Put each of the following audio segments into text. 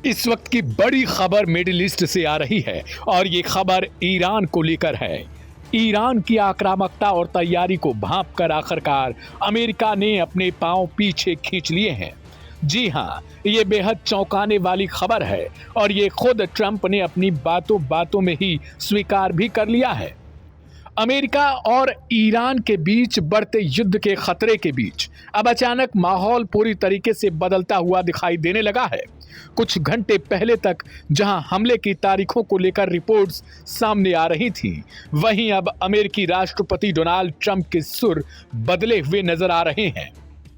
इस वक्त की बड़ी खबर मिडिल ईस्ट से आ रही है और ये खबर ईरान को लेकर है। ईरान की आक्रामकता और तैयारी को भांप कर आखिरकार अमेरिका ने अपने पांव पीछे खींच लिए हैं। जी हां, ये बेहद चौंकाने वाली खबर है और ये खुद ट्रंप ने अपनी बातों बातों में ही स्वीकार भी कर लिया है। अमेरिका और ईरान के बीच बढ़ते युद्ध के खतरे के बीच अब अचानक माहौल पूरी तरीके से बदलता हुआ दिखाई देने लगा है। कुछ घंटे पहले तक जहां हमले की तारीखों को लेकर रिपोर्ट्स सामने आ रही थीं, वहीं अब अमेरिकी राष्ट्रपति डोनाल्ड ट्रंप के सुर बदले हुए नजर आ रहे हैं।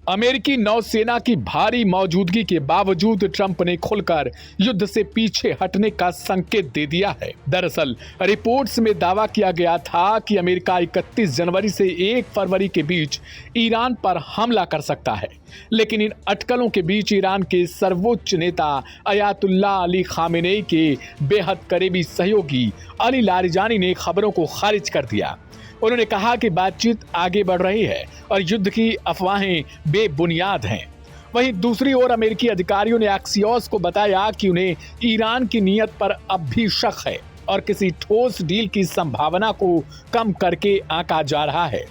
अमेरिकी नौसेना की भारी मौजूदगी के बावजूद ट्रंप ने खुलकर युद्ध से पीछे हटने का संकेत दे दिया है। दरअसल रिपोर्ट्स में दावा किया गया था कि अमेरिका 31 जनवरी से 1 फरवरी के बीच ईरान पर हमला कर सकता है, लेकिन इन अटकलों के बीच ईरान के सर्वोच्च नेता अयातुल्ला अली खामेनेई के बेहद करीबी सहयोगी अली लारिजानी ने खबरों को खारिज कर दिया। उन्होंने कहा कि बातचीत आगे बढ़ रही है और युद्ध की अफवाहें बेबुनियाद हैं। वहीं दूसरी ओर अमेरिकी अधिकारियों ने एक्सियोस को बताया कि उन्हें ईरान की नीयत पर अब भी शक है और किसी ठोस डील की संभावना को कम करके आंका जा रहा है।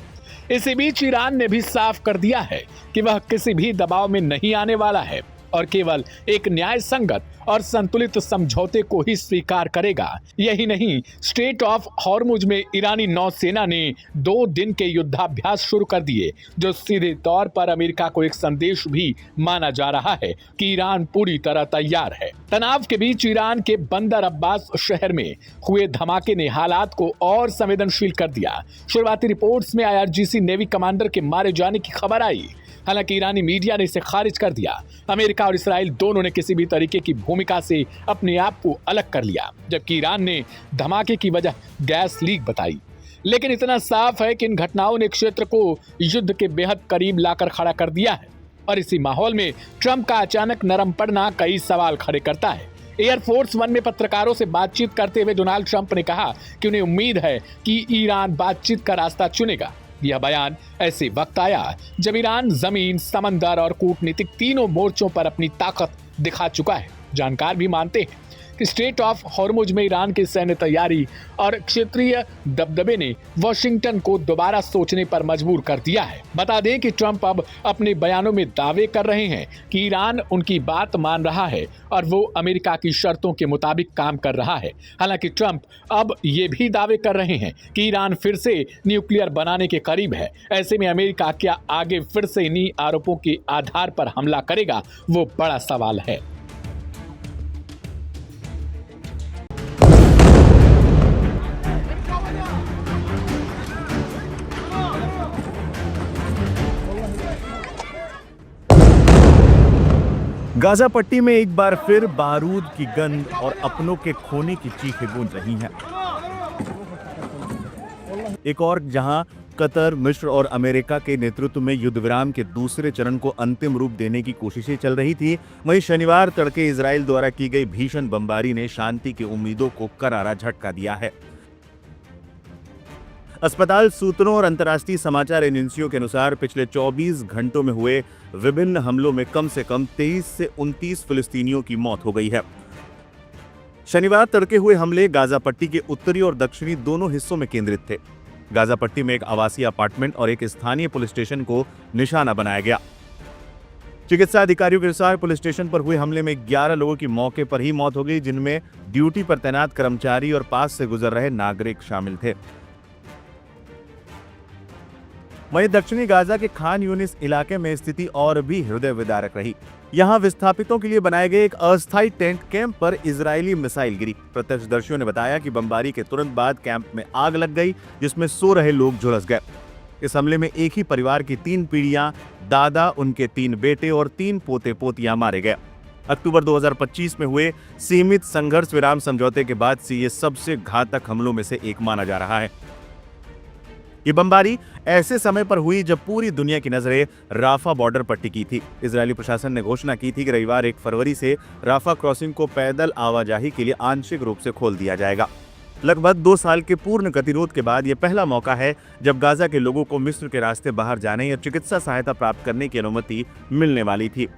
इसी बीच ईरान ने भी साफ कर दिया है कि वह किसी भी दबाव में नहीं आने वाला है और केवल एक न्याय संगत और संतुलित समझौते को ही स्वीकार करेगा। यही नहीं, स्ट्रेट ऑफ हॉर्मुज में ईरानी नौसेना ने 2 दिन के युद्धाभ्यास शुरू कर दिए, जो सीधे तौर पर अमेरिका को एक संदेश भी माना जा रहा है कि ईरान पूरी तरह तैयार है। तनाव के बीच ईरान के बंदर अब्बास शहर में हुए धमाके ने हालात को और संवेदनशील कर दिया। शुरुआती रिपोर्ट्स में IRGC नेवी कमांडर के मारे जाने की खबर आई, हालांकि ईरानी मीडिया ने इसे खारिज कर दिया। अमेरिका और इसराइल दोनों ने किसी भी तरीके की भूमिका से अपने आप को अलग कर लिया, जबकि ईरान ने धमाके की वजह गैस लीक बताई। लेकिन इतना साफ है कि इन घटनाओं ने क्षेत्र को युद्ध के बेहद करीब लाकर खड़ा कर दिया है और इसी माहौल में ट्रंप का अचानक नरम पड़ना कई सवाल खड़े करता है। एयरफोर्स 1 में पत्रकारों से बातचीत करते हुए डोनाल्ड ट्रंप ने कहा कि उन्हें उम्मीद है कि ईरान बातचीत का रास्ता चुनेगा। यह बयान ऐसे वक्त आया जब ईरान जमीन, समंदर और कूटनीतिक तीनों मोर्चों पर अपनी ताकत दिखा चुका है। जानकार भी मानते हैं कि स्ट्रेट ऑफ हॉर्मुज में ईरान की सैन्य तैयारी और क्षेत्रीय दबदबे ने वॉशिंगटन को दोबारा सोचने पर मजबूर कर दिया है। बता दें कि ट्रंप अब अपने बयानों में दावे कर रहे हैं कि ईरान उनकी बात मान रहा है और वो अमेरिका की शर्तों के मुताबिक काम कर रहा है। हालांकि ट्रंप अब ये भी दावे कर रहे हैं कि ईरान फिर से न्यूक्लियर बनाने के करीब है। ऐसे में अमेरिका क्या आगे फिर से इन्हीं आरोपों के आधार पर हमला करेगा, वो बड़ा सवाल है। गाजा पट्टी में एक बार फिर बारूद की गंध और अपनों के खोने की चीखें गूंज रही हैं। एक और जहां कतर, मिस्र और अमेरिका के नेतृत्व में युद्ध विराम के दूसरे चरण को अंतिम रूप देने की कोशिशें चल रही थी, वहीं शनिवार तड़के इजराइल द्वारा की गई भीषण बमबारी ने शांति की उम्मीदों को करारा झटका दिया है। अस्पताल सूत्रों और अंतर्राष्ट्रीय समाचार एजेंसियों के अनुसार पिछले 24 घंटों में हुए विभिन्न हमलों में कम से कम 23 से 29 फिलिस्तीनियों की मौत हो गई है। शनिवार तड़के हुए हमले गाजा पट्टी के उत्तरी और दक्षिणी दोनों हिस्सों में केंद्रित थे। गाजा पट्टी में एक आवासीय अपार्टमेंट और एक स्थानीय पुलिस स्टेशन को निशाना बनाया गया। चिकित्सा अधिकारियों के अनुसार पुलिस स्टेशन पर हुए हमले में 11 लोगों की मौके पर ही मौत हो गई, जिनमें ड्यूटी पर तैनात कर्मचारी और पास से गुजर रहे नागरिक शामिल थे। वहीं दक्षिणी गाजा के खान यूनिस इलाके में स्थिति और भी हृदय विदारक रही। यहां विस्थापितों के लिए बनाए गए एक अस्थायी टेंट कैंप पर इजरायली मिसाइल गिरी। प्रत्यक्षदर्शियों ने बताया कि बमबारी के तुरंत बाद कैंप में आग लग गई, जिसमें सो रहे लोग झुलस गए। इस हमले में एक ही परिवार की 3 पीढ़ियां, दादा, उनके 3 बेटे और 3 पोते पोतियां मारे गए। अक्टूबर 2025 में हुए सीमित संघर्ष विराम समझौते के बाद से ये सबसे घातक हमलों में से एक माना जा रहा है। ये बमबारी ऐसे समय पर हुई जब पूरी दुनिया की नजरें राफा बॉर्डर पर टिकी थी। इजरायली प्रशासन ने घोषणा की थी कि रविवार 1 फरवरी से राफा क्रॉसिंग को पैदल आवाजाही के लिए आंशिक रूप से खोल दिया जाएगा। लगभग 2 साल के पूर्ण गतिरोध के बाद यह पहला मौका है जब गाजा के लोगों को मिस्र के रास्ते बाहर जाने या चिकित्सा सहायता प्राप्त करने की अनुमति मिलने वाली थी।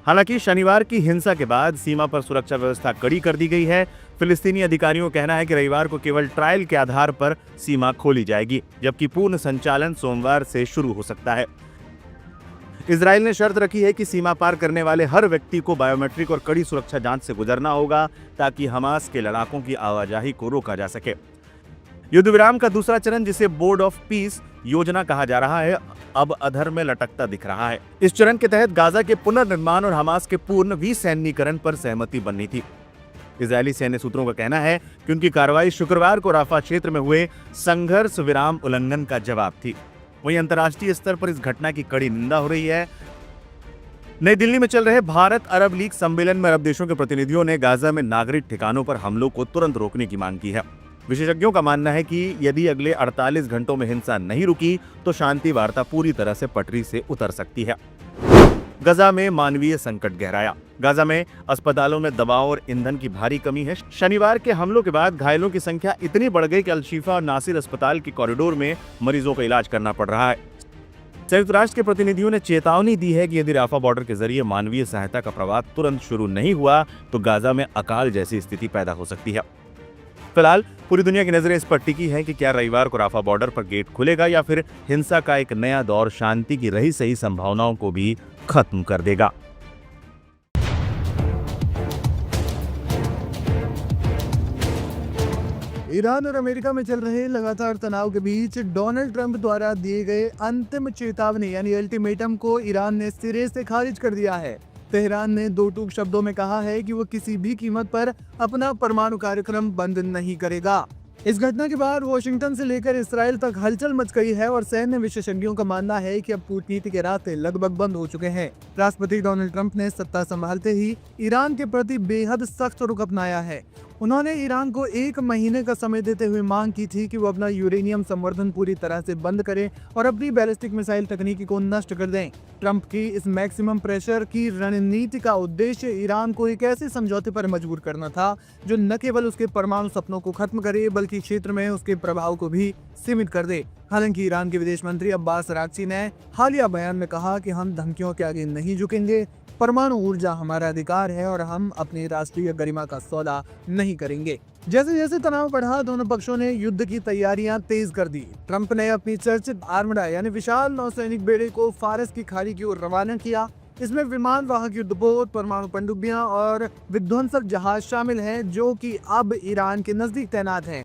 हालांकि शनिवार की हिंसा के बाद सीमा पर सुरक्षा व्यवस्था कड़ी कर दी गई है। फिलिस्तीनी अधिकारियों का कहना है कि रविवार को केवल ट्रायल के आधार पर सीमा खोली जाएगी, जबकि पूर्ण संचालन सोमवार से शुरू हो सकता है। इजराइल ने शर्त रखी है कि सीमा पार करने वाले हर व्यक्ति को बायोमेट्रिक और कड़ी सुरक्षा जांच से गुजरना होगा, ताकि हमास के लड़ाकों की आवाजाही को रोका जा सके। युद्ध विराम का दूसरा चरण, जिसे बोर्ड ऑफ पीस योजना कहा जा रहा है, अब अधर में लटकता दिख रहा है। इस चरण के तहत गाजा के पुनर्निर्माण और हमास के पूर्ण विसैन्यीकरण पर सहमति बननी थी। इजरायली सैन्य सूत्रों का कहना है कि उनकी कार्रवाई शुक्रवार को राफा क्षेत्र में हुए संघर्ष विराम उल्लंघन का जवाब थी। वहीं अंतर्राष्ट्रीय स्तर पर इस घटना की कड़ी निंदा हो रही है। नई दिल्ली में चल रहे भारत अरब लीग सम्मेलन में अरब देशों के प्रतिनिधियों ने गाजा में नागरिक ठिकानों पर हमलों को तुरंत रोकने की मांग की है। विशेषज्ञों का मानना है कि यदि अगले 48 घंटों में हिंसा नहीं रुकी तो शांति वार्ता पूरी तरह से पटरी से उतर सकती है। गाजा में मानवीय संकट गहराया। गाजा में अस्पतालों में दवाओं और ईंधन की भारी कमी है। शनिवार के हमलों के बाद घायलों की संख्या इतनी बढ़ गई कि अल-शिफा और नासिर अस्पताल के कॉरिडोर में मरीजों का इलाज करना पड़ रहा है। संयुक्त राष्ट्र के प्रतिनिधियों ने चेतावनी दी है कि यदि राफा बॉर्डर के जरिए मानवीय सहायता का प्रवाह तुरंत शुरू नहीं हुआ तो गाजा में अकाल जैसी स्थिति पैदा हो सकती है। फिलहाल पूरी दुनिया की नजरें इस पर टिकी हैं कि क्या रविवार को राफा बॉर्डर पर गेट खुलेगा या फिर हिंसा का एक नया दौर शांति की रही सही संभावनाओं को भी खत्म कर देगा। ईरान और अमेरिका में चल रहे लगातार तनाव के बीच डोनाल्ड ट्रंप द्वारा दिए गए अंतिम चेतावनी यानी अल्टीमेटम को ईरान ने सिरे से खारिज कर दिया है। तेहरान ने दो टूक शब्दों में कहा है कि वो किसी भी कीमत पर अपना परमाणु कार्यक्रम बंद नहीं करेगा। इस घटना के बाद वॉशिंगटन से लेकर इसराइल तक हलचल मच गई है और सैन्य विशेषज्ञों का मानना है कि अब कूटनीति के रास्ते लगभग बंद हो चुके हैं। राष्ट्रपति डोनाल्ड ट्रंप ने सत्ता संभालते ही ईरान के प्रति बेहद सख्त रुख अपनाया है। उन्होंने ईरान को 1 महीने का समय देते हुए मांग की थी कि वो अपना यूरेनियम संवर्धन पूरी तरह से बंद करे और अपनी बैलिस्टिक मिसाइल तकनीकी को नष्ट कर दें। ट्रंप की इस मैक्सिमम प्रेशर की रणनीति का उद्देश्य ईरान को एक ऐसे समझौते पर मजबूर करना था जो न केवल उसके परमाणु सपनों को खत्म करे बल्कि क्षेत्र में उसके प्रभाव को भी सीमित कर दे। हालांकि ईरान के विदेश मंत्री अब्बास अरागची ने हालिया बयान में कहा कि हम धमकियों के आगे नहीं झुकेंगे, परमाणु ऊर्जा हमारा अधिकार है और हम अपनी राष्ट्रीय गरिमा का सौदा नहीं करेंगे। जैसे जैसे तनाव बढ़ा, दोनों पक्षों ने युद्ध की तैयारियां तेज कर दी। ट्रंप ने अपनी चर्चित आर्मडा यानी विशाल नौसैनिक बेड़े को फारस की खाड़ी की ओर रवाना किया। इसमें विमान वाहक युद्धपोत, परमाणु पनडुब्बियां और विध्वंसक जहाज शामिल हैं जो कि अब ईरान के नजदीक तैनात हैं।